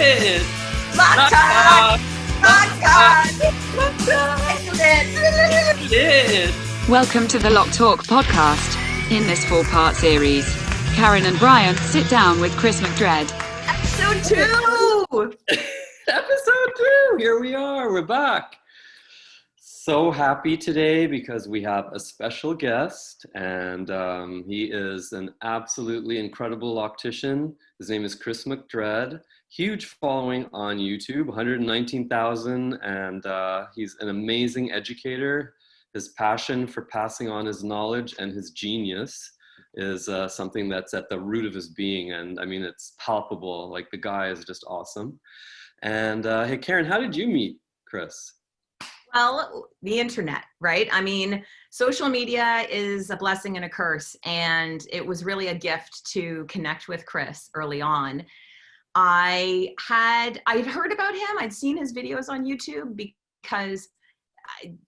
It's Loc Talk! Loc Talk! Welcome to the Loc Talk podcast. In this 4-part series, Karen and Brian sit down with Kris McDread. Episode 2! Episode 2! Here we are. We're back. So happy today because we have a special guest, and he is an absolutely incredible loctician. His name is Kris McDread. Huge following on YouTube, 119,000, and he's an amazing educator. His passion for passing on his knowledge and his genius is something that's at the root of his being, and I mean, it's palpable. Like, the guy is just awesome. And hey, Karen, how did you meet Kris? Well, the internet, right? I mean, social media is a blessing and a curse, and it was really a gift to connect with Kris early on. I'd heard about him. I'd seen his videos on YouTube because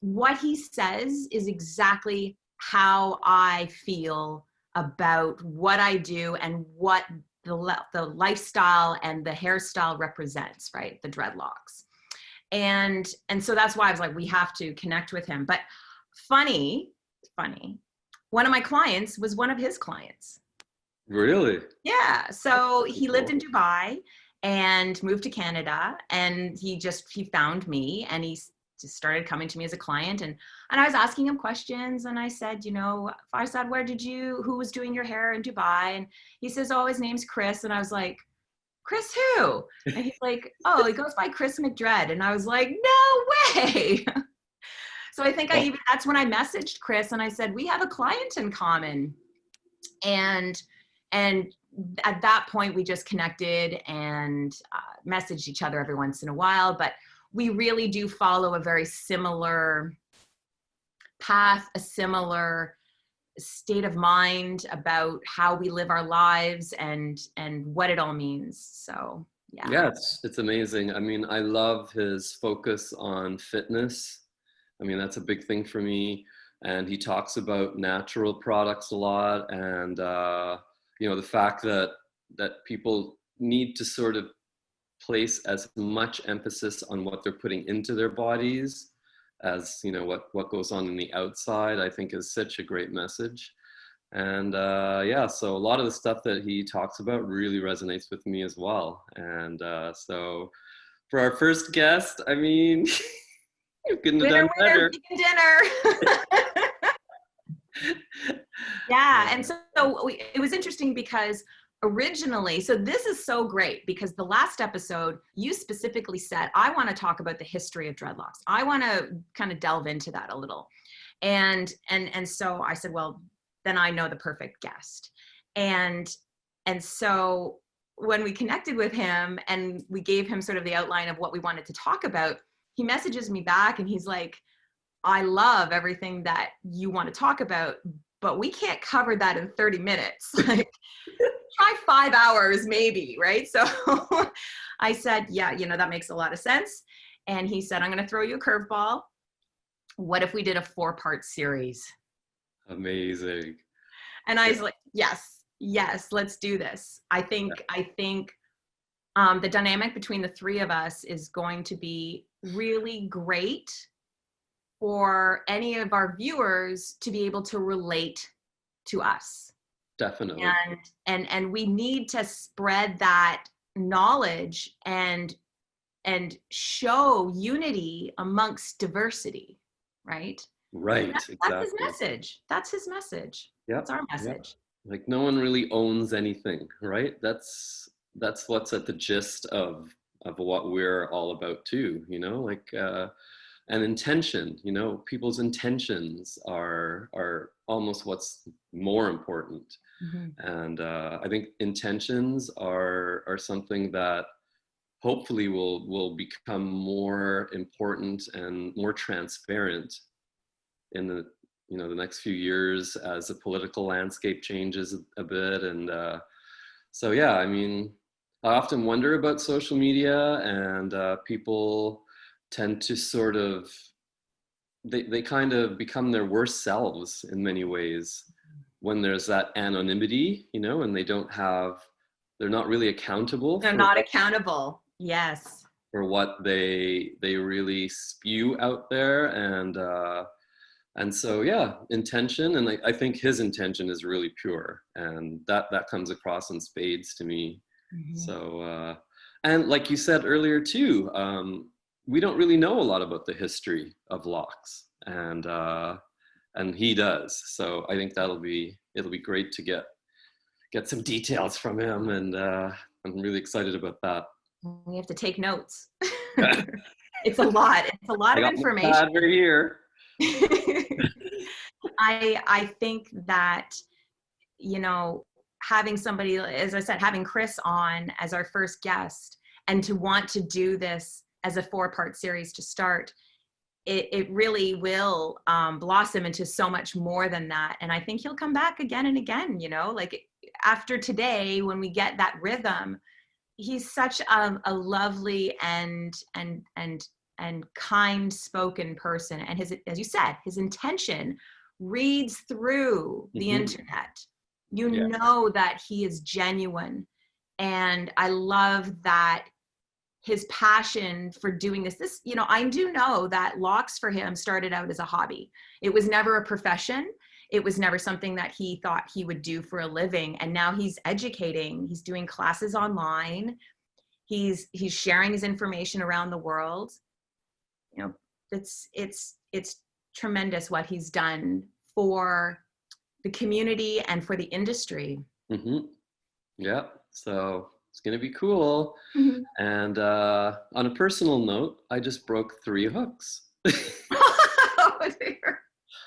what he says is exactly how I feel about what I do and what the lifestyle and the hairstyle represents, right? The dreadlocks. And so that's why I was like, we have to connect with him. But funny, one of my clients was one of his clients. Really? Yeah. So he lived in Dubai and moved to Canada, and he found me, and he just started coming to me as a client. And I was asking him questions, and I said, who was doing your hair in Dubai? And he says, oh, his name's Kris. And I was like, Kris who? And he's like, oh, he goes by Kris McDread. And I was like, no way. So I think that's when I messaged Kris and I said, we have a client in common. And at that point we just connected and messaged each other every once in a while, but we really do follow a very similar path, a similar state of mind about how we live our lives and what it all means. So yeah, it's amazing. I mean, I love his focus on fitness. I mean, that's a big thing for me. And he talks about natural products a lot, and the fact that people need to sort of place as much emphasis on what they're putting into their bodies as what goes on in the outside, I think is such a great message. And so a lot of the stuff that he talks about really resonates with me as well. And so for our first guest, I mean, you couldn't have done better. Dinner. Yeah. And so it was interesting because originally, so this is so great because the last episode you specifically said, I want to talk about the history of dreadlocks. I want to kind of delve into that a little. And so I said, well, then I know the perfect guest. And so when we connected with him and we gave him sort of the outline of what we wanted to talk about, he messages me back and he's like, I love everything that you want to talk about, but we can't cover that in 30 minutes. Like, try 5 hours maybe, right? So I said, yeah, that makes a lot of sense. And he said, I'm going to throw you a curveball. What if we did a 4-part series? Amazing. And I was like, yes, let's do this. I think the dynamic between the three of us is going to be really great for any of our viewers to be able to relate to us. Definitely. And we need to spread that knowledge and show unity amongst diversity, right? Right. That's his message. That's his message. Yeah. That's our message. Yep. Like, no one really owns anything, right? That's what's at the gist of what we're all about too, and intention, people's intentions are almost what's more important. Mm-hmm. And I think intentions are something that hopefully will become more important and more transparent in the next few years as the political landscape changes a bit. And so yeah, I mean, I often wonder about social media, and people tend to sort of, they kind of become their worst selves in many ways when there's that anonymity, and they're not really accountable. They're not accountable. Yes. for what they really spew out there. And so, yeah, intention. And I think his intention is really pure, and that comes across in spades to me. Mm-hmm. So, and like you said earlier too, we don't really know a lot about the history of Locs, and he does. So I think it'll be great to get some details from him, and I'm really excited about that. We have to take notes. It's a lot. It's a lot of information. I got my pad right here. I think that, having somebody, as I said, having Kris on as our first guest, and to want to do this as a 4-part series to start, it really will blossom into so much more than that. And I think he'll come back again and again, like after today, when we get that rhythm. He's such a lovely and kind spoken person. And his, as you said, his intention reads through the internet. You know that he is genuine. And I love that his passion for doing this, I do know that Locs for him started out as a hobby. It was never a profession. It was never something that he thought he would do for a living. And now he's educating, he's doing classes online. He's sharing his information around the world. It's tremendous what he's done for the community and for the industry. Mm-hmm. Yeah. So it's going to be cool. Mm-hmm. And on a personal note, I just broke 3 hooks. Oh, dear.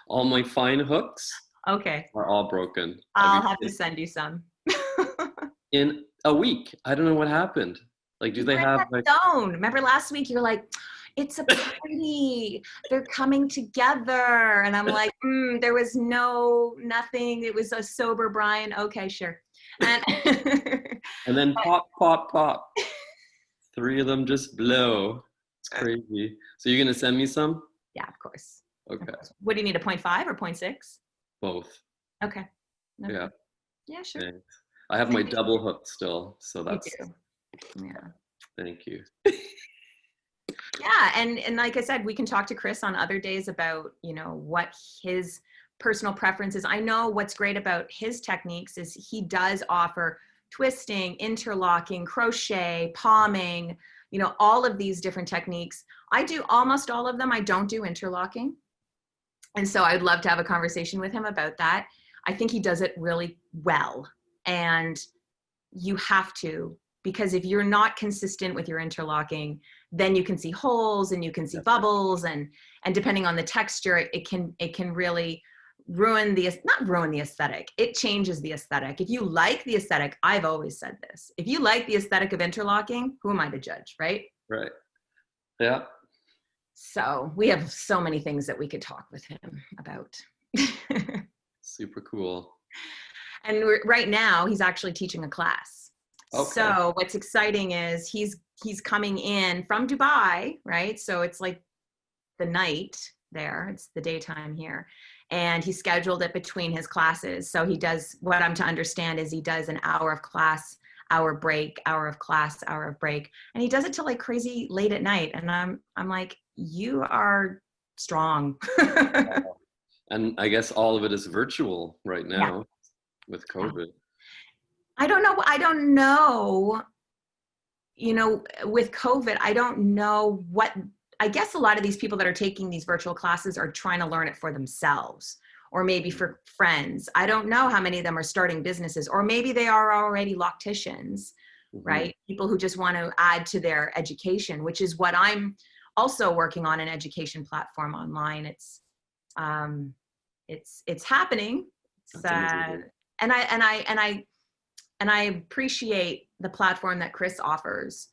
All my fine hooks are all broken. I'll have to send you some. In a week. I don't know what happened. Like, do they have like... Stone. Remember last week you were like, it's a party. They're coming together. And I'm like, there was nothing. It was a sober Brian. Okay, sure. And then pop. 3 of them just blow. It's crazy. So you're going to send me some? Yeah, of course. Okay. What do you need, a 0.5 or 0.6? Both. Okay. Yeah. Yeah, sure. Thanks. I have my double hook still, so that's... You do. Yeah. Thank you. Yeah, and like I said, we can talk to Kris on other days about, what his personal preferences. I know what's great about his techniques is he does offer twisting, interlocking, crochet, palming, all of these different techniques. I do almost all of them. I don't do interlocking. And so I'd love to have a conversation with him about that. I think he does it really well. And you have to, because if you're not consistent with your interlocking, then you can see holes and you can see bubbles, and depending on the texture, it can really not ruin the aesthetic. It changes the aesthetic. If you like the aesthetic, I've always said this, if you like the aesthetic of interlocking, who am I to judge, right? Right. Yeah. So we have so many things that we could talk with him about. Super cool. And right now he's actually teaching a class. Okay. So what's exciting is he's coming in from Dubai, right? So it's like the night there, it's the daytime here. And he scheduled it between his classes. So he does, what I'm to understand is he does an hour of class, hour break, hour of class, hour of break. And he does it till like crazy late at night. And I'm like, you are strong. And I guess all of it is virtual right now with COVID. I don't know. With COVID, I don't know what, I guess a lot of these people that are taking these virtual classes are trying to learn it for themselves, or maybe for friends. I don't know how many of them are starting businesses, or maybe they are already locticians, right? People who just want to add to their education, which is what I'm also working on, an education platform online. It's happening. And I appreciate the platform that Kris offers.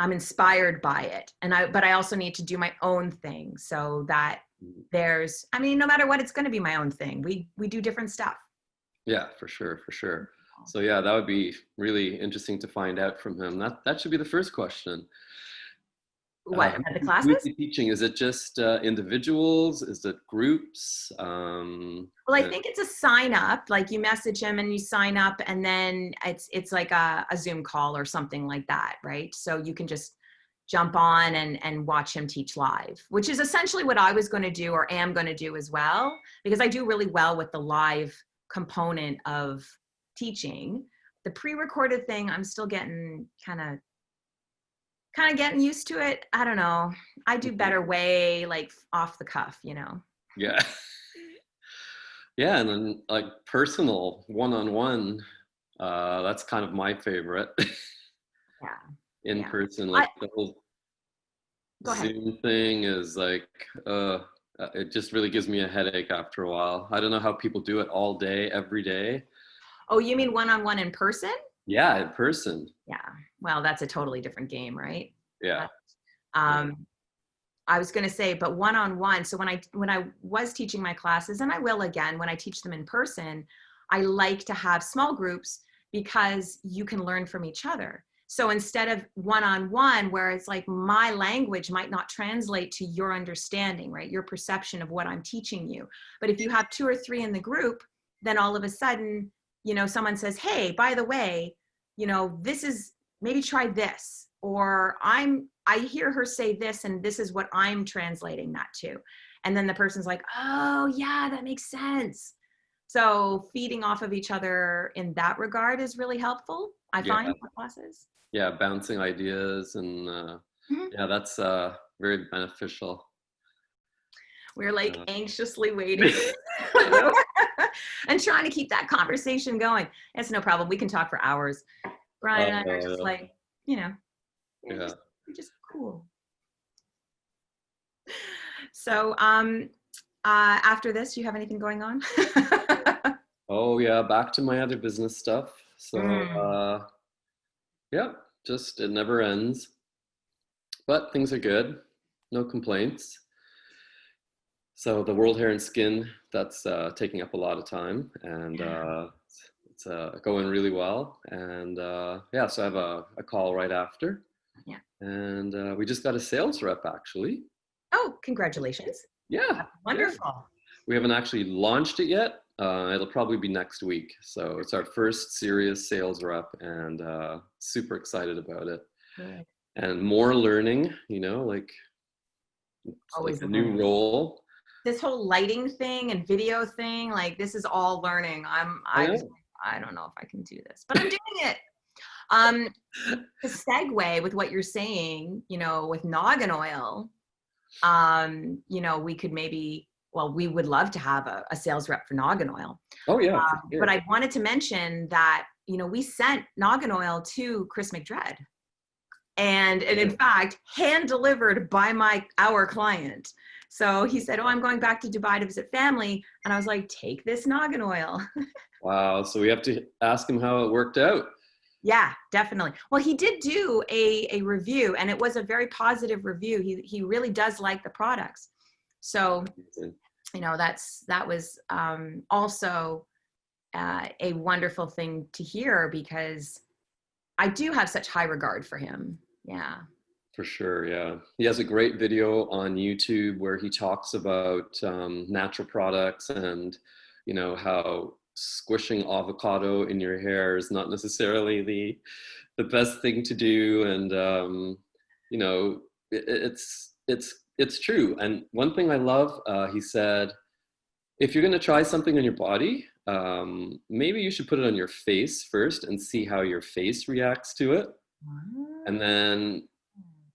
I'm inspired by it. But I also need to do my own thing, so that no matter what, it's going to be my own thing. We do different stuff. Yeah, for sure. So yeah, that would be really interesting to find out from him. That should be the first question. What, at the Who's classes? he teaching? Is it just individuals? Is it groups? Well, I think it's a sign up, like you message him and you sign up, and then it's like a Zoom call or something like that, right? So you can just jump on and watch him teach live, which is essentially what I was going to do or am going to do as well, because I do really well with the live component of teaching. The pre-recorded thing, I'm still getting kind of getting used to it. I don't know. I do better way like off the cuff, you know? Yeah. Yeah, and then like personal one-on-one, that's kind of my favorite. Yeah. In person, like the whole Go ahead. Zoom thing is like, it just really gives me a headache after a while. I don't know how people do it all day, every day. Oh, you mean one-on-one in person? Yeah, in person. Yeah. Well, that's a totally different game, right? Yeah. I was going to say, but one-on-one. So when I was teaching my classes, and I will again, when I teach them in person, I like to have small groups because you can learn from each other. So instead of one-on-one, where it's like my language might not translate to your understanding, right? Your perception of what I'm teaching you. But if you have 2 or 3 in the group, then all of a sudden, you know, someone says, hey, by the way, you know, this is, maybe try this, or I hear her say this, and this is what I'm translating that to. And then the person's like, oh yeah, that makes sense. So feeding off of each other in that regard is really helpful, I find, for classes. Yeah, bouncing ideas, and yeah, that's very beneficial. We're like anxiously waiting and trying to keep that conversation going. It's no problem. We can talk for hours. Brian and I are just like, you know, we're just cool. So after this, you have anything going on? Oh yeah, back to my other business stuff. So yeah, just it never ends. But things are good. No complaints. So the World Hair and Skin, that's taking up a lot of time, and it's going really well. And yeah, so I have a call right after. Yeah. And we just got a sales rep, actually. Oh, congratulations. Yeah. That's wonderful. Yeah. We haven't actually launched it yet. It'll probably be next week. So it's our first serious sales rep, and super excited about it. Good. And more learning, you know, like Always like a new role. This whole lighting thing and video thing, like this is all learning. I don't know if I can do this, but I'm doing it. To segue with what you're saying, you know, with Noggin oil, you know, we could maybe, well, we would love to have a sales rep for Noggin oil. Oh yeah. Sure. But I wanted to mention that, you know, we sent Noggin oil to Kris McDread, and in fact, hand delivered by our client. So he said, oh, I'm going back to Dubai to visit family. And I was like, take this Noggin oil. Wow. So we have to ask him how it worked out. Yeah, definitely. Well, he did do a review, and it was a very positive review. He really does like the products. So, you know, that was also a wonderful thing to hear, because I do have such high regard for him. Yeah. For sure, yeah. He has a great video on YouTube where he talks about natural products, and, you know, how squishing avocado in your hair is not necessarily the best thing to do. And, you know, it's true. And one thing I love, he said, if you're going to try something on your body, maybe you should put it on your face first and see how your face reacts to it. And then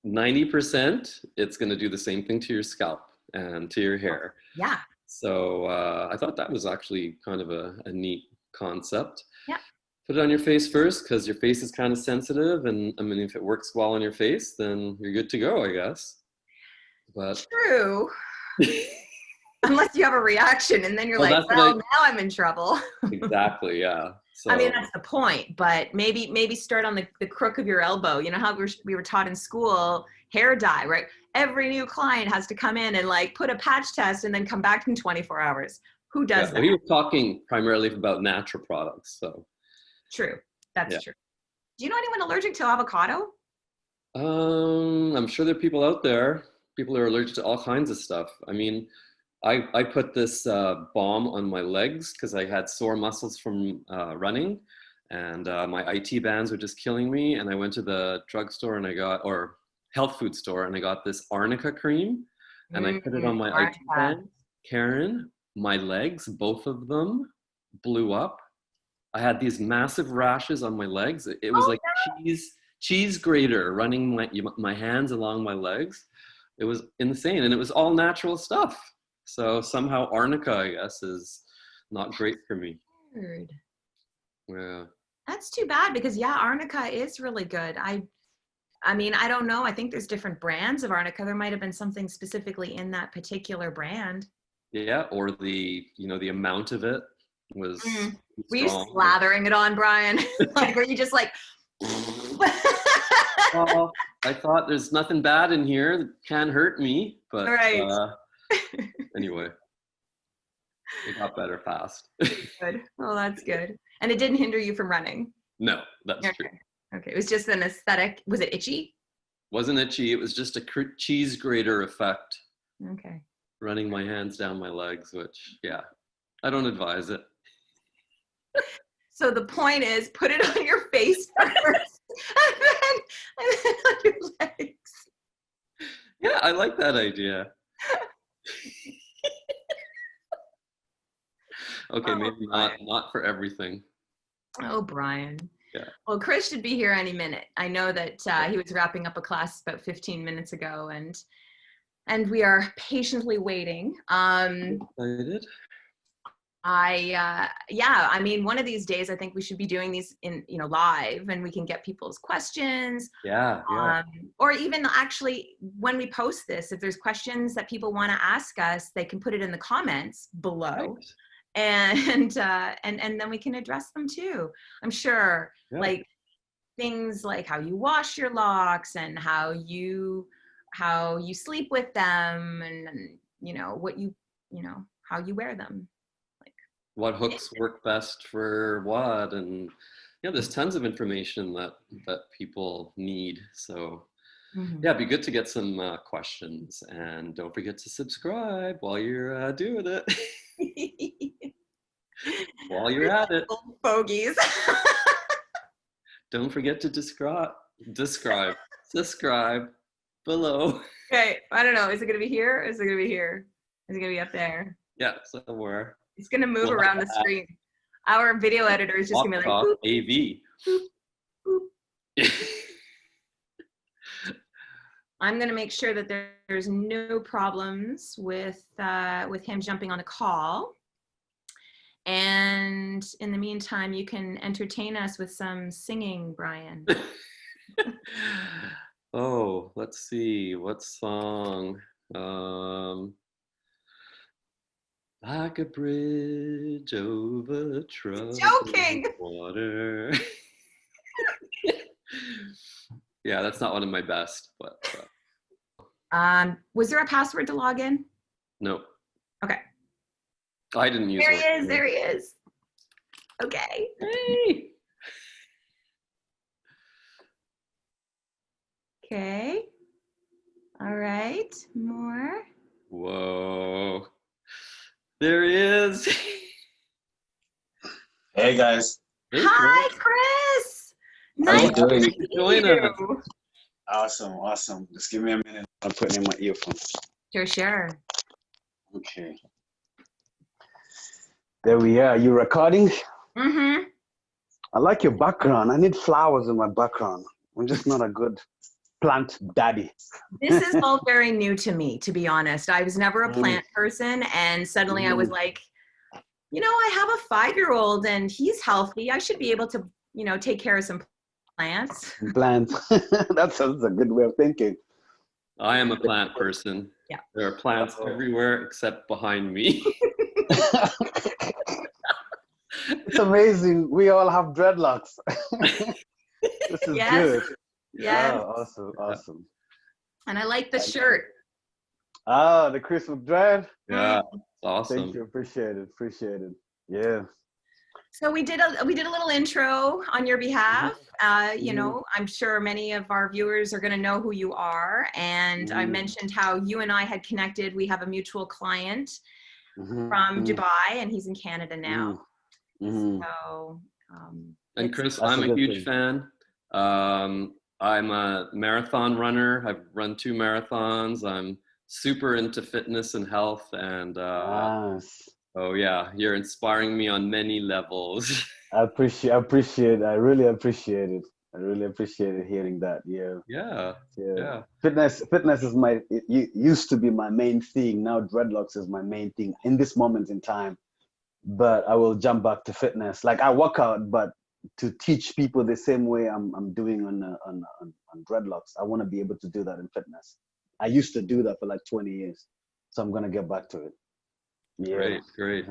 90%, it's going to do the same thing to your scalp and to your hair. Yeah. So I thought that was actually kind of a neat concept. Yeah. Put it on your face first, because your face is kind of sensitive. And I mean, if it works well on your face, then you're good to go, I guess. But true. Unless you have a reaction, and then you're like, well, now I'm in trouble. Exactly, yeah. So, I mean, that's the point, but maybe start on the crook of your elbow. You know how we were taught in school, hair dye, right? Every new client has to come in and like put a patch test and then come back in 24 hours. Who does that? Well, he was talking primarily about natural products, so. True, that's true. Do you know anyone allergic to avocado? I'm sure there are people out there, people who are allergic to all kinds of stuff. I mean, I put this balm on my legs because I had sore muscles from running, and my IT bands were just killing me. And I went to the drugstore and or health food store, and I got this arnica cream, and I put it on my IT band. Karen, my legs, both of them, blew up. I had these massive rashes on my legs. It was like cheese grater running my hands along my legs. It was insane, and it was all natural stuff. So somehow arnica, I guess, is not great for me. Weird. Yeah. That's too bad because arnica is really good. I mean, I don't know. I think there's different brands of arnica. There might have been something specifically in that particular brand. Yeah, or the amount of it was Were you slathering it on, Brian? Like, were you just like well, I thought there's nothing bad in here that can hurt me, but anyway, it got better fast. Good. Oh, that's good. And it didn't hinder you from running? No, that's true. Okay, it was just an aesthetic. Was it itchy? Wasn't itchy. It was just a cheese grater effect. Okay. Running my hands down my legs, which, I don't advise it. So the point is, put it on your face first, and then on your legs. Yeah, I like that idea. Okay, maybe not for everything. Oh, Brian. Yeah. Well, Kris should be here any minute. I know that he was wrapping up a class about 15 minutes ago, and we are patiently waiting. Excited. I mean, one of these days, I think we should be doing these in, live, and we can get people's questions. Yeah. Or even actually, when we post this, if there's questions that people want to ask us, they can put it in the comments below. Right. And then we can address them too. I'm sure, like things like how you wash your locks and how you sleep with them, and how you wear them. What hooks work best for what, and there's tons of information that people need. So it'd be good to get some questions, and don't forget to subscribe while you're doing it. While you're at it, bogeys. Don't forget to subscribe below. Okay, I don't know. Is it gonna be here? Or is it gonna be here? Is it gonna be up there? Yeah, somewhere. It's gonna move around the screen. Our video editor is just Loc gonna be like Talk boop, AV. boop, boop. I'm gonna make sure that there's no problems with him jumping on a call. And in the meantime, you can entertain us with some singing, Brian. Oh, let's see, what song? Like a bridge over troubled water. Yeah, that's not one of my best, but. Was there a password to log in? No. Okay. I didn't use it. There he is. Okay. Hey. Okay. All right. More. Whoa. There he is. Hey guys. Hey, Hi, Kris. Nice to join us. Awesome. Just give me a minute. I'm putting in my earphones. Sure. Okay. There we are. You recording? Mm-hmm. I like your background. I need flowers in my background. I'm just not a good plant daddy. This is all very new to me, to be honest. I was never a plant person, and suddenly I was like, I have a 5-year-old and he's healthy. I should be able to, take care of some plants. That sounds a good way of thinking. I am a plant person. Yeah. There are plants everywhere except behind me. It's amazing. We all have dreadlocks. This is good. Yeah. Oh, awesome. And I like the shirt. The Kris McDread. Yeah, awesome. Thank you. Appreciate it. Yeah. So we did a little intro on your behalf. You know, I'm sure many of our viewers are going to know who you are. And I mentioned how you and I had connected. We have a mutual client from Dubai, and he's in Canada now. So, and Kris, I'm a huge fan. I'm a marathon runner. I've run 2 marathons. I'm super into fitness and health, and oh yeah, you're inspiring me on many levels. I really appreciate it. I really appreciated hearing that. Yeah. Fitness is it used to be my main thing. Now dreadlocks is my main thing in this moment in time. But I will jump back to fitness. Like I work out, but to teach people the same way I'm doing on dreadlocks, I want to be able to do that in fitness. I used to do that for like 20 years, so I'm gonna get back to it. Yeah. Great.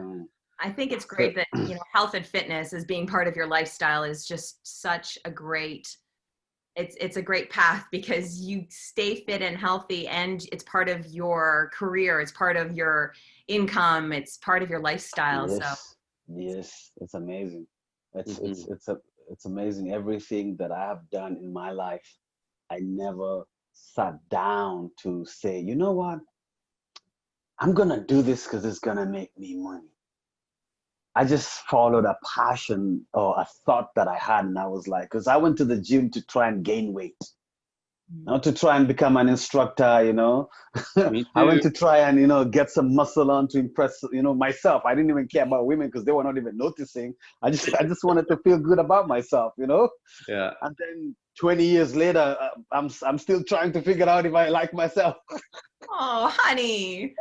I think it's great that, you know, health and fitness as being part of your lifestyle is just such a great, it's a great path, because you stay fit and healthy, and it's part of your career. It's part of your income. It's part of your lifestyle. Yes, it's amazing. It's amazing. Everything that I have done in my life, I never sat down to say, you know what, I'm gonna do this because it's gonna make me money. I just followed a passion or a thought that I had, and I was like, because I went to the gym to try and gain weight, not to try and become an instructor, you know. I went to try and, you know, get some muscle on to impress, you know, myself. I didn't even care about women because they were not even noticing. I just wanted to feel good about myself, you know. Yeah. And then 20 years later, I'm still trying to figure out if I like myself. Oh, honey.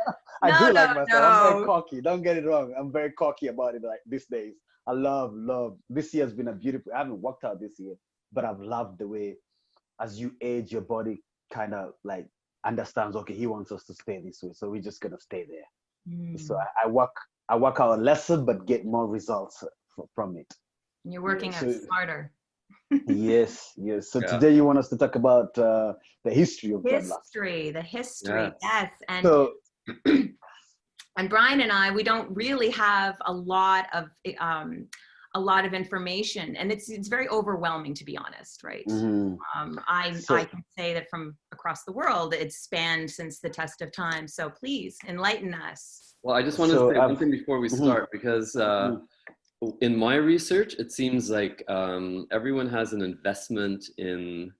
I do like myself. I'm very cocky. Don't get it wrong. I'm very cocky about it like these days. I love. This year has been a beautiful, I haven't worked out this year, but I've loved the way as you age, your body kind of like understands, okay, he wants us to stay this way, so we're just going to stay there. So I work out less, but get more results from it. You're working out smarter. Yes. So today you want us to talk about the history of dreadlocks. The history, yes. And so, and Brian and I, we don't really have a lot of information, and it's very overwhelming, to be honest, right? I can say that from across the world, it's spanned since the test of time. So please enlighten us. Well, I just wanted to say one thing before we start, because in my research, it seems like everyone has an investment in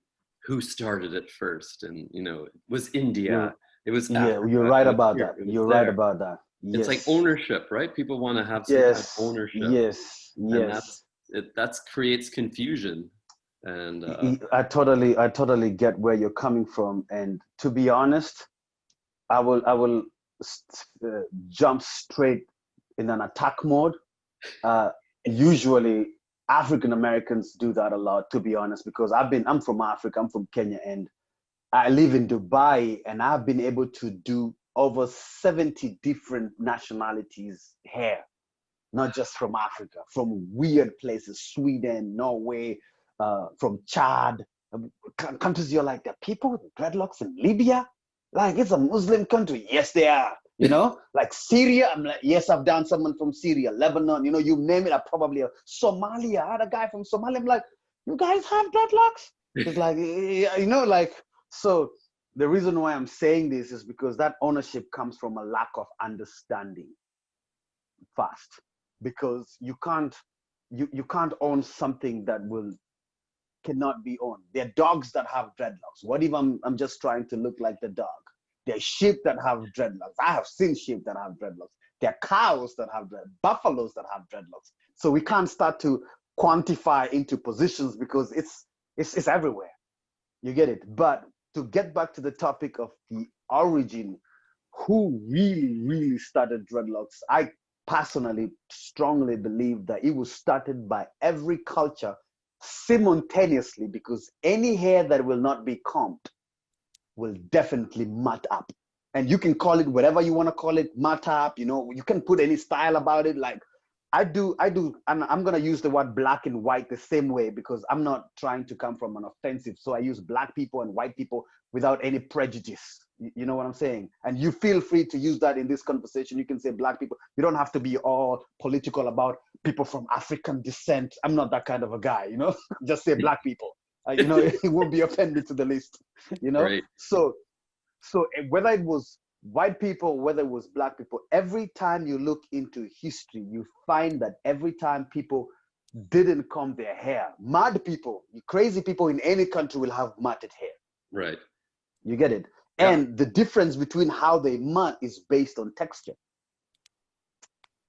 who started it first, and you know, it was India. It was Africa, you're right about that. You're right about that. Yes. It's like ownership, right? People want to have some kind of ownership. Yes. And that creates confusion. And I totally get where you're coming from. And to be honest, I will jump straight in an attack mode. Usually African Americans do that a lot, to be honest, because I'm from Africa, I'm from Kenya, and I live in Dubai, and I've been able to do over 70 different nationalities here, not just from Africa, from weird places, Sweden, Norway, from Chad, countries you're like, the people with dreadlocks in Libya? Like, it's a Muslim country. Yes, they are. You know, like Syria, I'm like, yes, I've done someone from Syria, Lebanon, you know, you name it, I probably, Somalia, I had a guy from Somalia. I'm like, you guys have dreadlocks? It's like, you know, like, so the reason why I'm saying this is because that ownership comes from a lack of understanding first, because you can't own something that cannot be owned. There are dogs that have dreadlocks. What if I'm just trying to look like the dog? There are sheep that have dreadlocks. I have seen sheep that have dreadlocks. There are cows that have buffaloes that have dreadlocks. So we can't start to quantify into positions because it's everywhere. You get it? But to get back to the topic of the origin, who really started dreadlocks, I personally strongly believe that it was started by every culture simultaneously, because any hair that will not be combed will definitely mat up. And you can call it whatever you want to call it, mat up, you know, you can put any style about it. Like I do, and I'm going to use the word black and white the same way, because I'm not trying to come from an offensive. So I use black people and white people without any prejudice. You know what I'm saying? And you feel free to use that in this conversation. You can say black people. You don't have to be all political about people from African descent. I'm not that kind of a guy, you know? Just say black people. You know, it won't be appended to the list, you know? Right. So whether it was white people, whether it was black people, every time you look into history, you find that every time people didn't comb their hair, mad people, crazy people in any country will have matted hair. Right. You get it? Yeah. And the difference between how they mat is based on texture.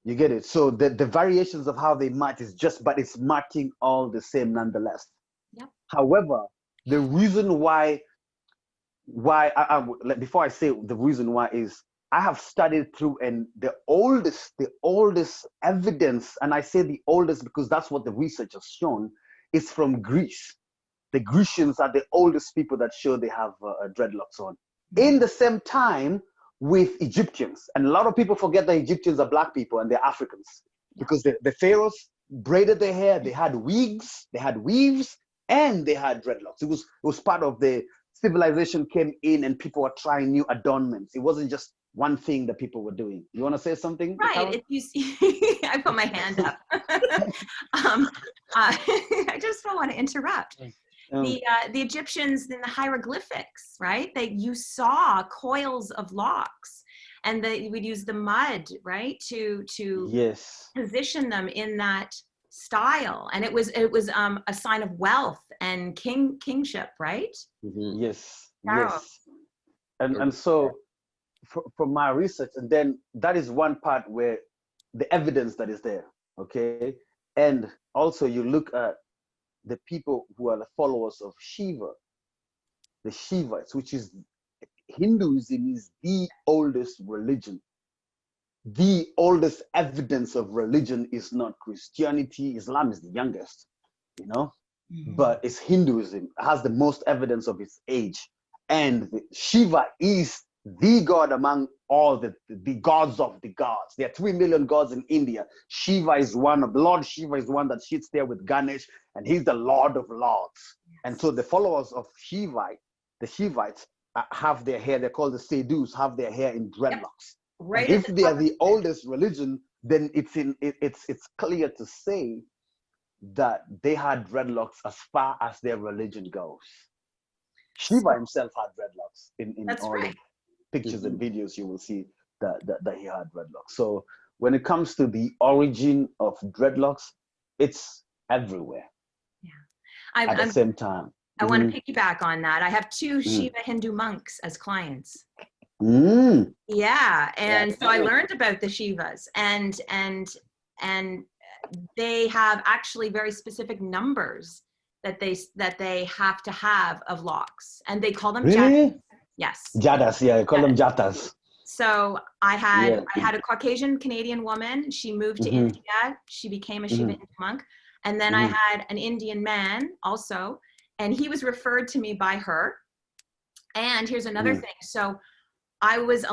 You get it? So the variations of how they mat is just, but it's matting all the same nonetheless. Yep. However, the reason why before I say the reason why is I have studied through, and the oldest evidence, and I say the oldest because that's what the research has shown, is from Greece. The Grecians are the oldest people that show they have dreadlocks on. In the same time with Egyptians. And a lot of people forget that Egyptians are black people and they're Africans, because the pharaohs braided their hair, they had wigs, they had weaves, and they had dreadlocks. It was part of the civilization came in and people were trying new adornments. It wasn't just one thing that people were doing. You want to say something? Right. If you see, I put my hand up. I just don't want to interrupt. The Egyptians in the hieroglyphics, right? You saw coils of locks, and they would use the mud, right, to yes, position them in that style, and it was a sign of wealth and kingship, right? Mm-hmm. Yes, Wow. yes. And so from my research, and then that is one part where the evidence that is there, okay? And also you look at the people who are the followers of Shiva, the Shivites, which is Hinduism, is the oldest religion. The oldest evidence of religion is not Christianity. Islam is the youngest, you know, but it's Hinduism. It has the most evidence of its age. And Shiva is the god among all the gods of the gods. There are 3 million gods in India. Shiva is one of Lord Shiva is one that sits there with Ganesh, and he's the Lord of Lords. And so the followers of the Shivites have their hair, they're called the Sadhus, have their hair in dreadlocks. Right. If they are the oldest religion, then it's clear to say that they had dreadlocks as far as their religion goes. Shiva himself had dreadlocks in all right. the pictures and videos. You will see that he had dreadlocks. So when it comes to the origin of dreadlocks, it's everywhere. Yeah, at the same time. I want to piggyback on that. I have 2 Shiva Hindu monks as clients. Yeah, and so I learned about the Shivas, and they have actually very specific numbers that they have to have of locks, and they call them jatas. Yes, jatas. Yeah, I call them jatas. So I had a Caucasian Canadian woman. She moved to India. She became a Shiva Hindu monk, and then I had an Indian man also, and he was referred to me by her. And here's another thing. So I was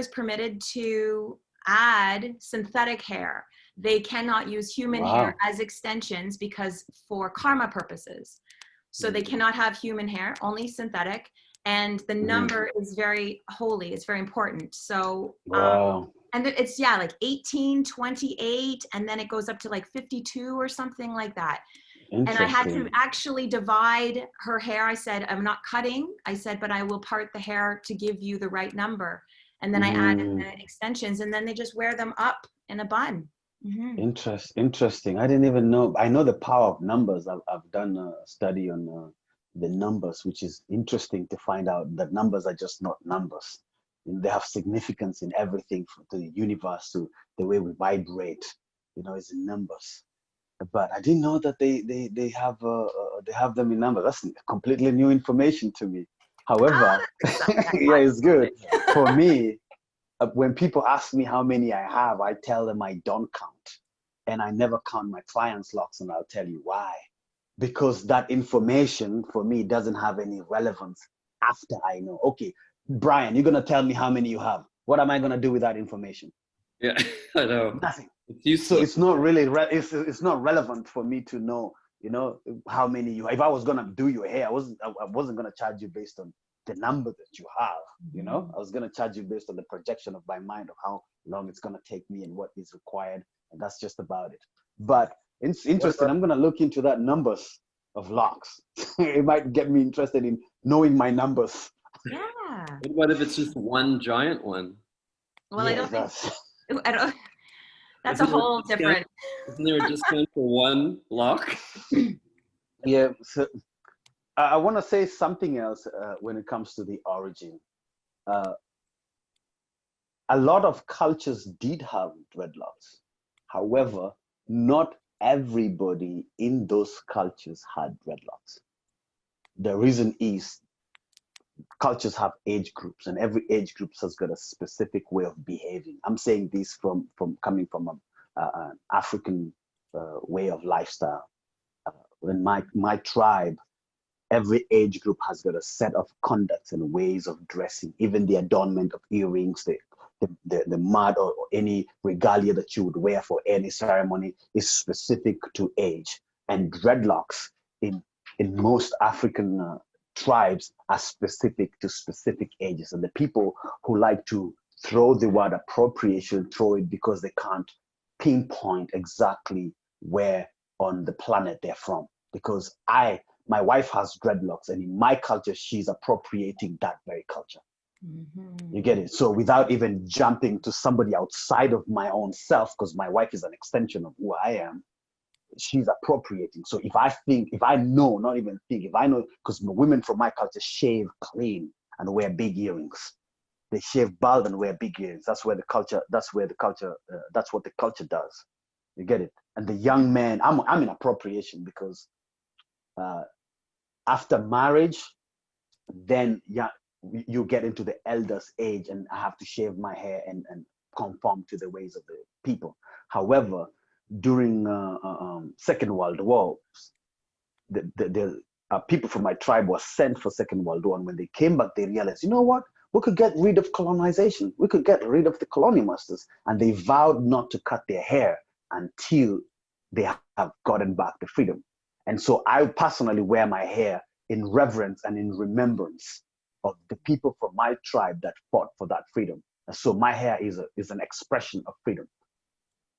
permitted to add synthetic hair. They cannot use human hair as extensions because for karma purposes. So they cannot have human hair, only synthetic. And the number is very holy. It's very important. So, and it's, like 18, 28, and then it goes up to like 52 or something like that. And I had to actually divide her hair. I said, I'm not cutting. I said, but I will part the hair to give you the right number. And then I added the extensions, and then they just wear them up in a bun. Interesting. I didn't even know. I know the power of numbers. I've done a study on the numbers, which is interesting to find out that numbers are just not numbers. They have significance in everything, from the universe to the way we vibrate. You know, it's in numbers. But I didn't know that they have them in numbers. That's completely new information to me. However, yeah, it's good. For me, when people ask me how many I have, I tell them I don't count. And I never count my clients' locks, and I'll tell you why. Because that information for me doesn't have any relevance after I know. Okay, Brian, you're gonna tell me how many you have. What am I gonna do with that information? Yeah, I know. Nothing. So it's not really it's not relevant for me to know, you know, how many you have. If I was gonna do your hair, I wasn't gonna charge you based on the number that you have. You know, I was going to charge you based on the projection of my mind of how long it's going to take me and what is required, and that's just about it. But it's interesting. I'm going to look into that numbers of Locs. It might get me interested in knowing my numbers. Yeah. What if it's just one giant one? Well, Yeah, I don't. That's a whole different. Isn't there a discount for one lock? Yeah. So I want to say something else when it comes to the origin. A lot of cultures did have dreadlocks. However, not everybody in those cultures had dreadlocks. The reason is cultures have age groups, and every age group has got a specific way of behaving. I'm saying this from coming from an African way of lifestyle. In my tribe, every age group has got a set of conducts and ways of dressing. Even the adornment of earrings, the mud or any regalia that you would wear for any ceremony is specific to age. And dreadlocks in most African tribes are specific to specific ages. And the people who like to throw the word appropriation throw it because they can't pinpoint exactly where on the planet they're from. Because my wife has dreadlocks, and in my culture, she's appropriating that very culture. You get it? So without even jumping to somebody outside of my own self, because my wife is an extension of who I am, she's appropriating. So if I know, because women from my culture shave clean and wear big earrings. They shave bald and wear big earrings. That's what the culture does. You get it? And the young man, I'm in appropriation because after marriage, then you get into the elders' age, and I have to shave my hair and conform to the ways of the people. However, during Second World War, the people from my tribe were sent for Second World War, and when they came back, they realized, you know what? We could get rid of colonization. We could get rid of the colonial masters, and they vowed not to cut their hair until they have gotten back the freedom. And so I personally wear my hair in reverence and in remembrance of the people from my tribe that fought for that freedom. And so my hair is an expression of freedom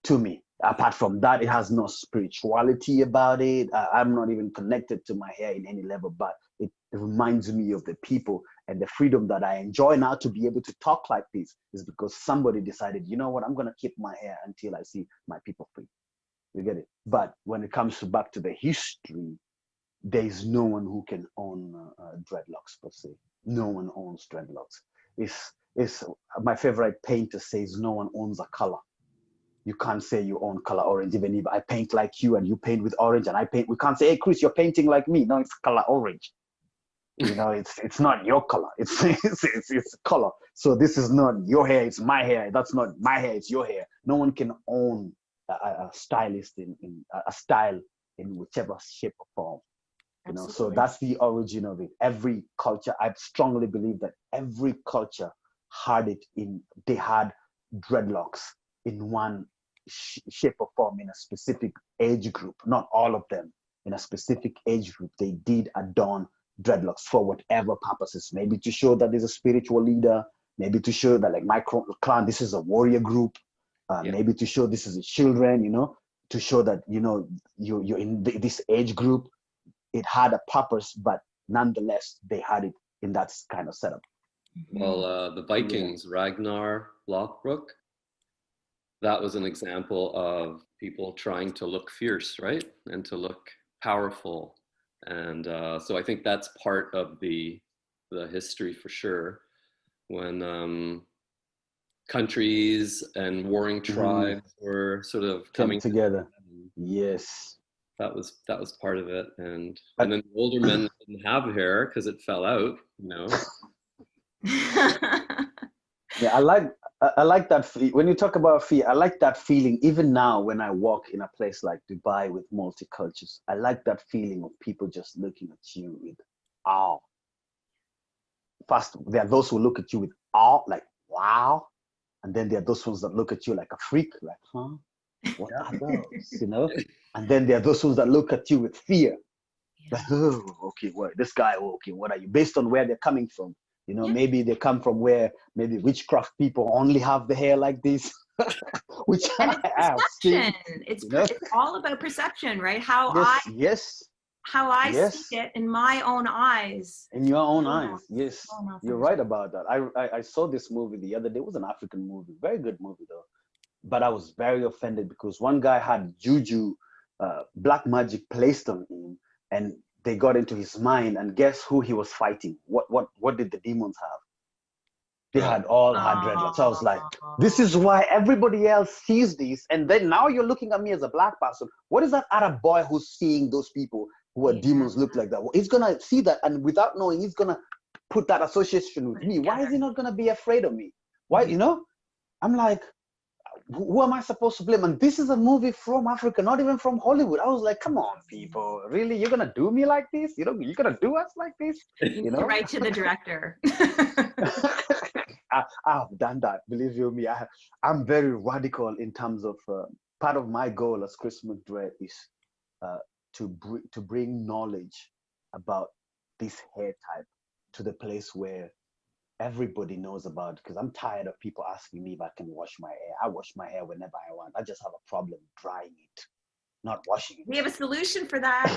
to me. Apart from that, it has no spirituality about it. I'm not even connected to my hair in any level, but it reminds me of the people and the freedom that I enjoy now. To be able to talk like this is because somebody decided, you know what, I'm going to keep my hair until I see my people free. You get it? But when it comes back to the history, there is no one who can own dreadlocks per se. No one owns dreadlocks. It's my favorite painter says no one owns a color. You can't say you own color orange. Even if I paint like you and you paint with orange and I paint, we can't say, hey, Kris, you're painting like me. No, it's color orange. You know, it's not your color. It's color. So this is not your hair. It's my hair. That's not my hair. It's your hair. No one can own a stylist in a style in whichever shape or form. You know, so that's the origin of it. Every culture, I strongly believe that every culture had it they had dreadlocks in one shape or form in a specific age group. Not all of them. In a specific age group, they did adorn dreadlocks for whatever purposes. Maybe to show that there's a spiritual leader. Maybe to show that, like, my clan, this is a warrior group. Maybe to show this is the children. You know, to show that you're in this age group. It had a purpose, but nonetheless, they had it in that kind of setup. Well, the Vikings, Ragnar Lothbrok, that was an example of people trying to look fierce, right? And to look powerful. And so I think that's part of the history for sure. When countries and warring tribes were sort of coming together. Yes. That was part of it. And then the older men didn't have hair because it fell out, you know. Yeah, I like that. When you talk about fear, I like that feeling. Even now, when I walk in a place like Dubai with multicultures, I like that feeling of people just looking at you with awe. First, there are those who look at you with awe, like wow, and then there are those ones that look at you like a freak, like what are those, you know? And then there are those ones that look at you with fear, Like, oh, okay, what this guy? Oh, okay, what are you? Based on where they're coming from, you know, Yeah. maybe they come from where maybe witchcraft people only have the hair like this, which And I it's have seen. perception. You know? It's all about perception, right? How Yes, I see yes. it in my own eyes. In your own No one eyes, else- yes, no one else you're right understands. about that. I saw this movie the other day. It was an African movie, very good movie though. But I was very offended because one guy had juju, black magic placed on him, and they got into his mind. And guess who he was fighting? What did the demons have? They had all had dreadlocks. I was like, this is why everybody else sees this, and then now you're looking at me as a black person. What is that Arab boy who's seeing those people who are demons look like that? He's gonna see that, and without knowing, he's gonna put that association with me. Why is he not gonna be afraid of me? Why, you know? I'm like, who am I supposed to blame? And this is a movie from Africa, not even from Hollywood. I was like, come on, people, really? You're gonna do me like this? You know, you're gonna do us like this? You know, right to the director. I've done that. Believe you me, I'm very radical in terms of part of my goal as Kris McDread is to bring knowledge about this hair type to the place where everybody knows about, because I'm tired of people asking me if I can wash my hair. I wash my hair whenever I want. I just have a problem drying it, not washing it. We have a solution for that.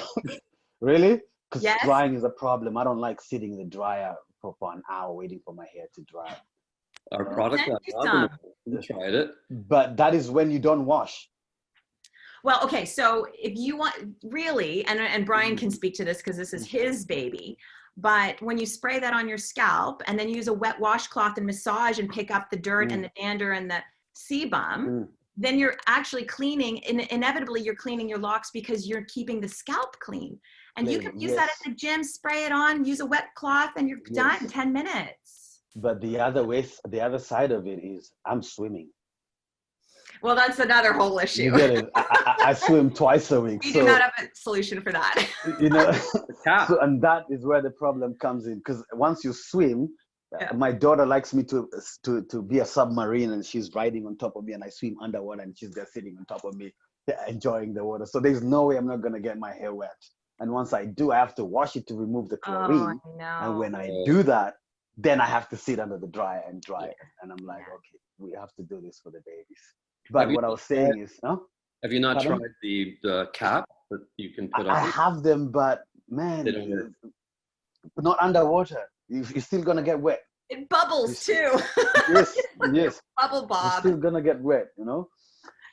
Really? Because Yes. drying is a problem. I don't like sitting in the dryer for an hour waiting for my hair to dry. Our product, Send you some. we tried it. But that is when you don't wash. Well, okay, so if you want, really, and Brian can speak to this because this is his baby, but when you spray that on your scalp and then use a wet washcloth and massage and pick up the dirt and the dander and the sebum, then you're actually cleaning, inevitably you're cleaning your locks because you're keeping the scalp clean. And you can use that at the gym, spray it on, use a wet cloth, and you're done in 10 minutes. But the other side of it is I'm swimming. Well, that's another whole issue. You get it? I swim twice a week. We do not have a solution for that. You know, so, and that is where the problem comes in. Because once you swim, my daughter likes me to be a submarine, and she's riding on top of me, and I swim underwater, and she's there sitting on top of me, enjoying the water. So there's no way I'm not gonna get my hair wet. And once I do, I have to wash it to remove the chlorine. Oh, I know. And when I do that, then I have to sit under the dryer and dry it. And I'm like, okay, we have to do this for the babies. But what I was saying is, have you not tried the cap that you can put on? I have them, but man, not underwater. You're still gonna get wet. It bubbles too. Yes. Bubble bob. You're still gonna get wet, you know.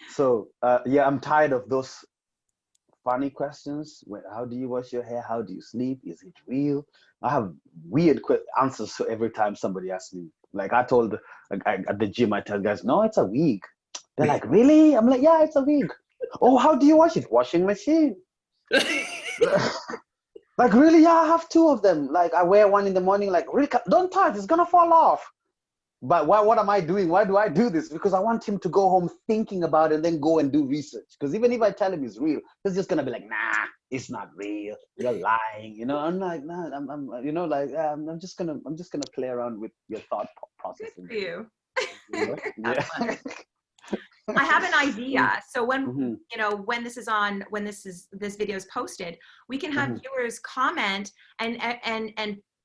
So yeah, I'm tired of those funny questions. How do you wash your hair? How do you sleep? Is it real? I have weird answers so every time somebody asks me. Like I told at the gym, I tell guys, no, it's a wig. They're like, really? I'm like, yeah, it's a wig. Oh, how do you wash it? Washing machine. Like, really? Yeah, I have two of them. Like, I wear one in the morning. Like, really? Don't touch. It's gonna fall off. But what am I doing? Why do I do this? Because I want him to go home thinking about it and then go and do research. Because even if I tell him it's real, he's just gonna be like, nah, it's not real. You're lying. You know, I'm like, nah, I'm just gonna play around with your thought process. Good for you. You know? Yeah. I have an idea. So when you know, when this video is posted, we can have viewers comment and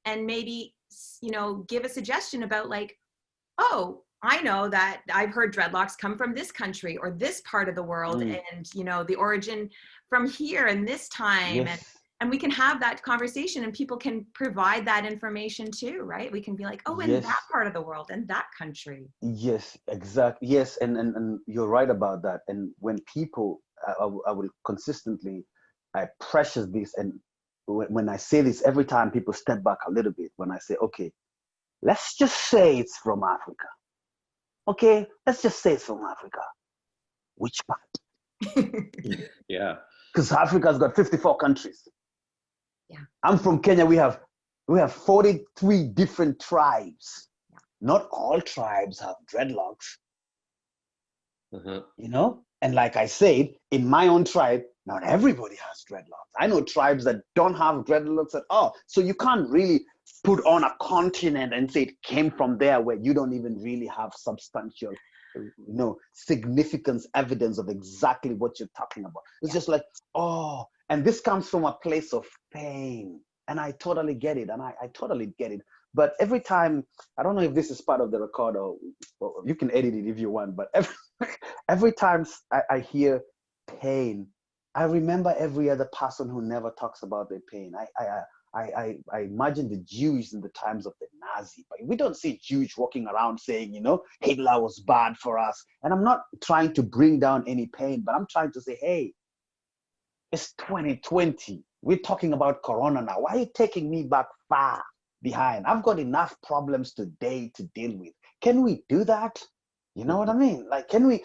maybe, you know, give a suggestion about like, oh, I know that I've heard dreadlocks come from this country or this part of the world, and you know, the origin from here and this time. And we can have that conversation, and people can provide that information too, right? We can be like, oh, in that part of the world, in that country. Yes, exactly. Yes, and you're right about that. And when people, I will consistently, I pressure this, and when I say this, every time people step back a little bit, when I say, okay, let's just say it's from Africa. Okay, let's just say it's from Africa. Which part? Yeah. Because Africa's got 54 countries. Yeah. I'm from Kenya. We have 43 different tribes. Yeah. Not all tribes have dreadlocks. You know? And like I said, in my own tribe, not everybody has dreadlocks. I know tribes that don't have dreadlocks at all. So you can't really put on a continent and say it came from there where you don't even really have substantial, significance, evidence of exactly what you're talking about. It's just like, oh, And this comes from a place of pain. And I totally get it. And I totally get it. But every time, I don't know if this is part of the record, or you can edit it if you want, but every time I hear pain, I remember every other person who never talks about their pain. I imagine the Jews in the times of the Nazi, but we don't see Jews walking around saying, you know, Hitler was bad for us. And I'm not trying to bring down any pain, but I'm trying to say, hey, it's 2020. We're talking about Corona now. Why are you taking me back far behind? I've got enough problems today to deal with. Can we do that? You know what I mean? Like, can we,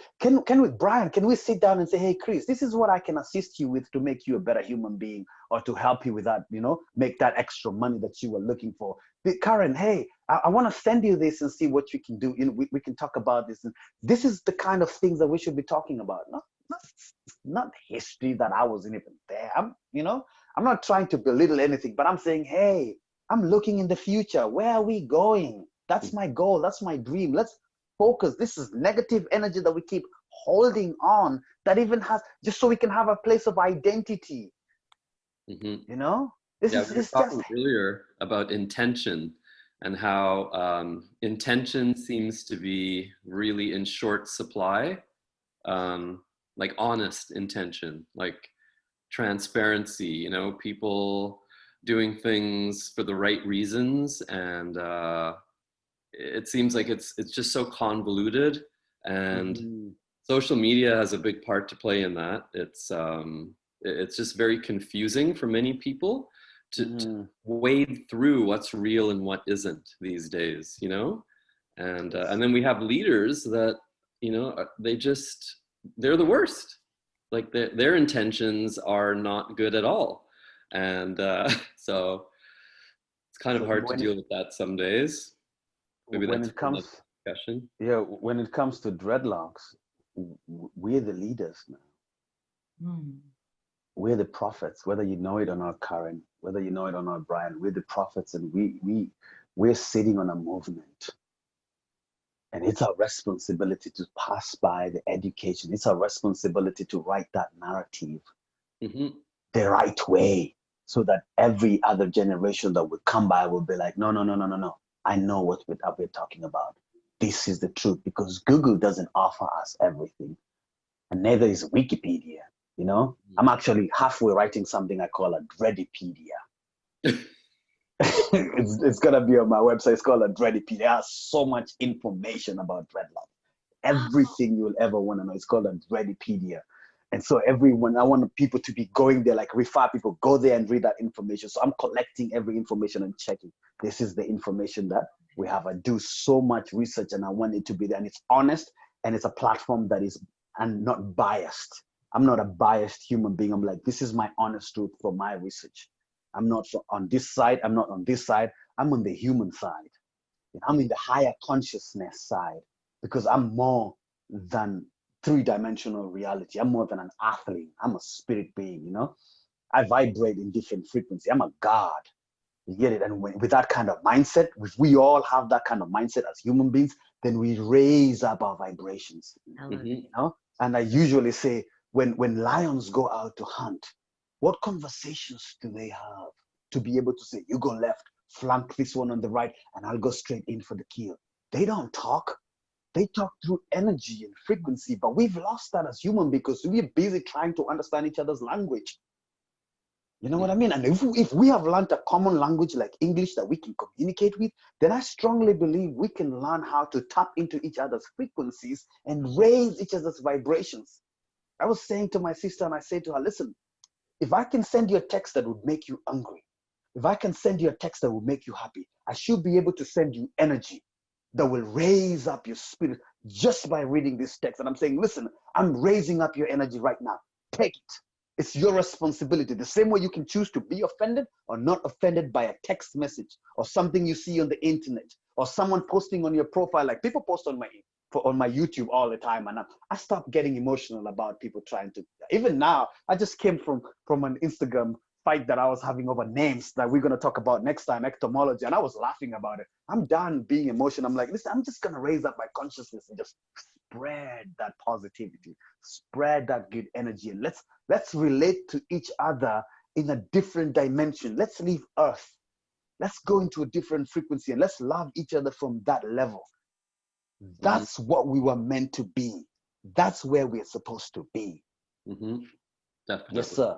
Brian, can we sit down and say, hey, Kris, this is what I can assist you with to make you a better human being, or to help you with that, you know, make that extra money that you were looking for. Karen, hey, I want to send you this and see what you can do. You know, we can talk about this. And this is the kind of things that we should be talking about. Not history that I wasn't even there. I'm not trying to belittle anything, but I'm saying, hey, I'm looking in the future. Where are we going? That's my goal. That's my dream. Let's focus. This is negative energy that we keep holding on, that even has, just so we can have a place of identity. You know, we were talking earlier about intention, and how intention seems to be really in short supply. Like honest intention, like transparency, you know, people doing things for the right reasons. And it seems like it's just so convoluted, and social media has a big part to play in that. It's just very confusing for many people to wade through what's real and what isn't these days, you know? And then we have leaders that, you know, they're the worst. Like their intentions are not good at all. And so it's kind of hard to deal with that some days. Maybe that's another discussion. Yeah, when it comes to dreadlocks, we're the leaders now. We're the prophets, whether you know it or not, Karen, whether you know it or not, Brian, we're the prophets, and we're sitting on a movement. And it's our responsibility to pass by the education. It's our responsibility to write that narrative the right way, so that every other generation that will come by will be like, no. I know what we're talking about. This is the truth, because Google doesn't offer us everything, and neither is Wikipedia. You know, I'm actually halfway writing something I call a Dreadipedia. It's gonna be on my website. It's called a Dreadipedia. It has so much information about dreadlock. Everything you'll ever want to know. It's called a Dreadipedia. And so I want people to be going there, like refer people, go there and read that information. So I'm collecting every information and checking. This is the information that we have. I do so much research, and I want it to be there, and it's honest, and it's a platform that is, and not biased. I'm not a biased human being. I'm like, this is my honest truth from my research. I'm not on this side. I'm not on this side. I'm on the human side. I'm in the higher consciousness side, because I'm more than three-dimensional reality. I'm more than an earthling. I'm a spirit being, you know? I vibrate in different frequency. I'm a God. You get it? And with that kind of mindset, if we all have that kind of mindset as human beings, then we raise up our vibrations. You know? And I usually say, when lions go out to hunt, what conversations do they have to be able to say, you go left, flank this one on the right, and I'll go straight in for the kill? They don't talk. They talk through energy and frequency, but we've lost that as human because we're busy trying to understand each other's language. You know what I mean? And if we have learned a common language like English that we can communicate with, then I strongly believe we can learn how to tap into each other's frequencies and raise each other's vibrations. I was saying to my sister, and I said to her, listen, if I can send you a text that would make you angry, if I can send you a text that will make you happy, I should be able to send you energy that will raise up your spirit just by reading this text. And I'm saying, listen, I'm raising up your energy right now. Take it. It's your responsibility. The same way you can choose to be offended or not offended by a text message or something you see on the internet or someone posting on your profile. Like people post on my YouTube all the time, and I stopped getting emotional about people trying to. Even now, I just came from an Instagram fight that I was having over names that we're going to talk about next time, ectomology. And I was laughing about it. I'm done being emotional. I'm like, listen, I'm just going to raise up my consciousness and just spread that positivity, spread that good energy. And let's relate to each other in a different dimension. Let's leave Earth. Let's go into a different frequency and let's love each other from that level. That's what we were meant to be. That's where we're supposed to be. Definitely. Yes, sir.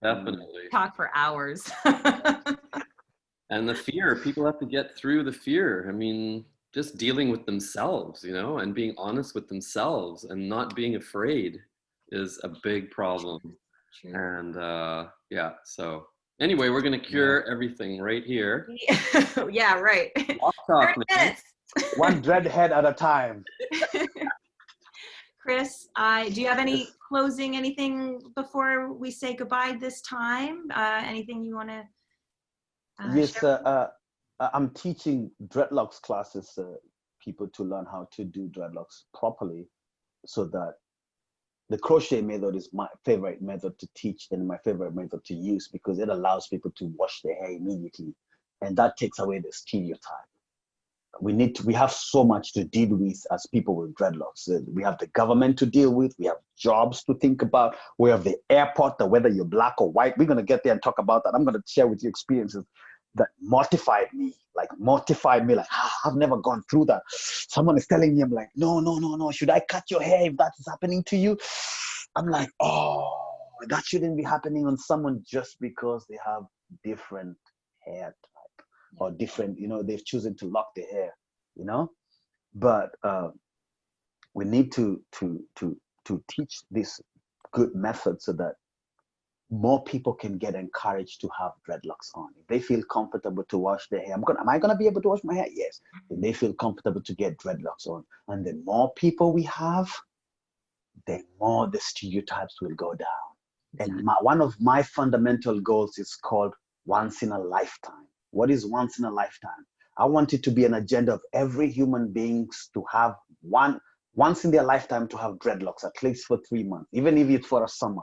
Definitely. Talk for hours. And the fear, people have to get through the fear. I mean, just dealing with themselves, you know, and being honest with themselves and not being afraid is a big problem. True. And yeah, so anyway, we're going to cure everything right here. Yeah, right. Loc Talk, 30 minutes. One dreadhead at a time. Kris, do you have any anything before we say goodbye this time? Anything you want to Yes, share? I'm teaching dreadlocks classes, people to learn how to do dreadlocks properly, so that the crochet method is my favorite method to teach and my favorite method to use, because it allows people to wash their hair immediately, and that takes away the stereotype. We have so much to deal with as people with dreadlocks. We have the government to deal with. We have jobs to think about. We have the airport, whether you're black or white. We're going to get there and talk about that. I'm going to share with you experiences that mortified me. Like, I've never gone through that. Someone is telling me, I'm like, no. Should I cut your hair if that is happening to you? I'm like, oh, that shouldn't be happening on someone just because they have different hair type or different, they've chosen to lock their hair, but we need to teach this good method so that more people can get encouraged to have dreadlocks on. If they feel comfortable to wash their hair, am I gonna be able to wash my hair? Yes. Then they feel comfortable to get dreadlocks on. And the more people we have, the more the stereotypes will go down. And one of my fundamental goals is called once in a lifetime. What is once in a lifetime? I want it to be an agenda of every human beings to have once in their lifetime to have dreadlocks, at least for 3 months, even if it's for a summer.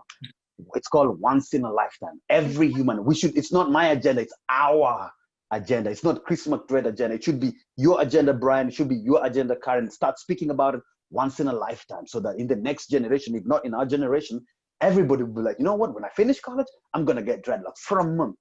It's called once in a lifetime. Every human, it's not my agenda, it's our agenda. It's not Kris McDread agenda. It should be your agenda, Brian. It should be your agenda, Karen. Start speaking about it once in a lifetime, so that in the next generation, if not in our generation, everybody will be like, you know what, when I finish college, I'm going to get dreadlocks for a month,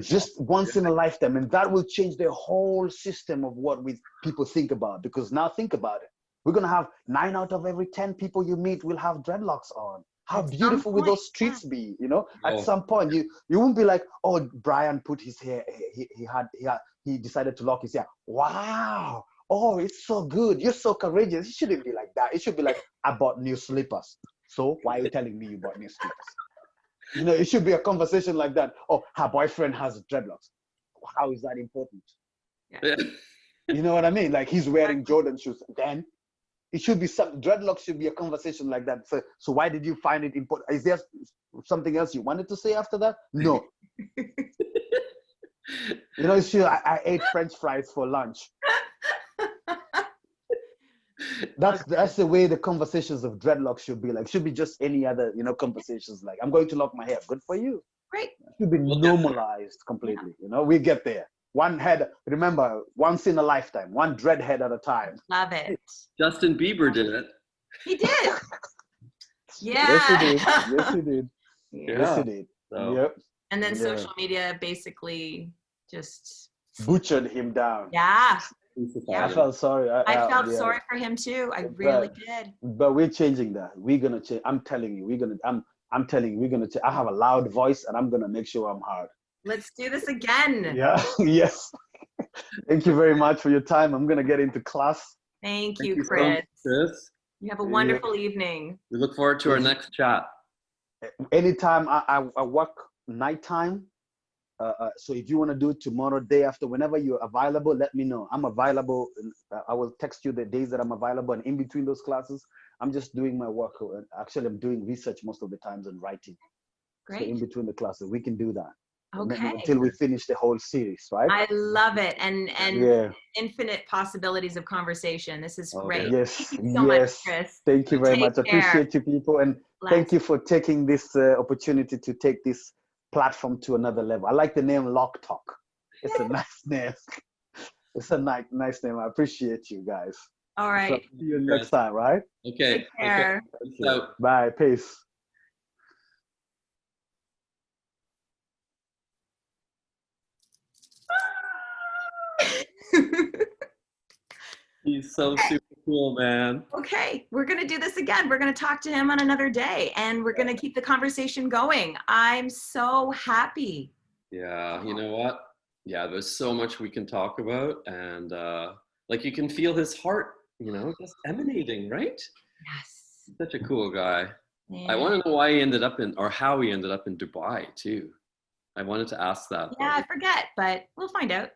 just once in a lifetime. And that will change the whole system of what people think about. Because now think about it. We're going to have 9 out of every 10 people you meet will have dreadlocks on. How beautiful will those streets be? At some point, you won't be like, oh, Brian put his hair, he decided to lock his hair. Wow. Oh, it's so good. You're so courageous. It shouldn't be like that. It should be like, I bought new slippers. So why are you telling me you bought new slippers? It should be a conversation like that. Oh, her boyfriend has dreadlocks. How is that important? Yeah. You know what I mean? Like, he's wearing Jordan shoes. Then it should be dreadlocks should be a conversation like that. So why did you find it important? Is there something else you wanted to say after that? No. I ate French fries for lunch. That's the way the conversations of dreadlocks should be. Like, should be just any other, conversations. Like, I'm going to lock my hair. Good for you. Great. It should be normalized completely. We get there. One head, remember, once in a lifetime, one dread head at a time. Love it. Justin Bieber did it. He did. Yeah. Yes, he did. Yes, he did. So. Yep. And then social media basically just butchered him down. Yeah. I felt sorry. I felt sorry for him too. I really did. But we're changing that. We're gonna change. I'm telling you, I'm telling you, we're gonna change. I have a loud voice, and I'm gonna make sure I'm heard. Let's do this again. Yeah. Yes. Thank you very much for your time. I'm gonna get into class. Thank you, Kris. Chris. You have a wonderful evening. We look forward to our next chat. Anytime I work nighttime. So if you want to do it tomorrow, day after, whenever you're available, let me know. I'm available. I will text you the days that I'm available. And in between those classes, I'm just doing my work. Actually, I'm doing research most of the times and writing. Great. So in between the classes, we can do that. Okay. Until we finish the whole series, right? I love it. And Yeah. infinite possibilities of conversation. This is great. Yes, Thank you so much, Kris. Thank you very Take much. I care. appreciate you people, and thank you for taking this opportunity to take this platform to another level. I like the name Loc Talk. It's a nice name. It's a nice name. I appreciate you guys. All right. So, see you next time, right? Okay. Take care. Okay. Bye. Peace. He's so super cool, man. Okay, we're going to do this again. We're going to talk to him on another day, and we're going to keep the conversation going. I'm so happy. Yeah, you know what? Yeah, there's so much we can talk about, and like you can feel his heart, you know, just emanating, right? Yes. Such a cool guy. Yeah. I want to know why he ended up in, or how he ended up in Dubai too. I wanted to ask that. Yeah, I forget, but we'll find out.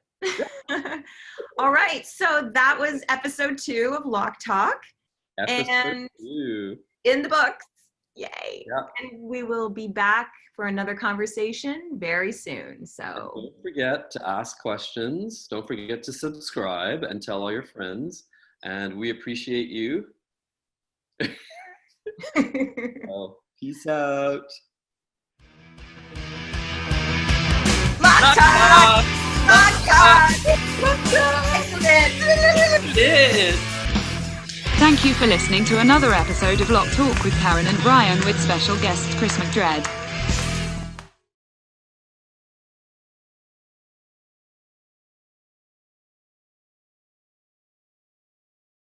All right, so that was episode 2 of Loc Talk. Episode 2. In the books. Yay. Yeah. And we will be back for another conversation very soon. So and don't forget to ask questions. Don't forget to subscribe and tell all your friends. And we appreciate you. Oh, peace out. Loc Talk! Loc Talk! It did. Thank you for listening to another episode of Loc Talk with Karen and Brian with special guest Kris McDread.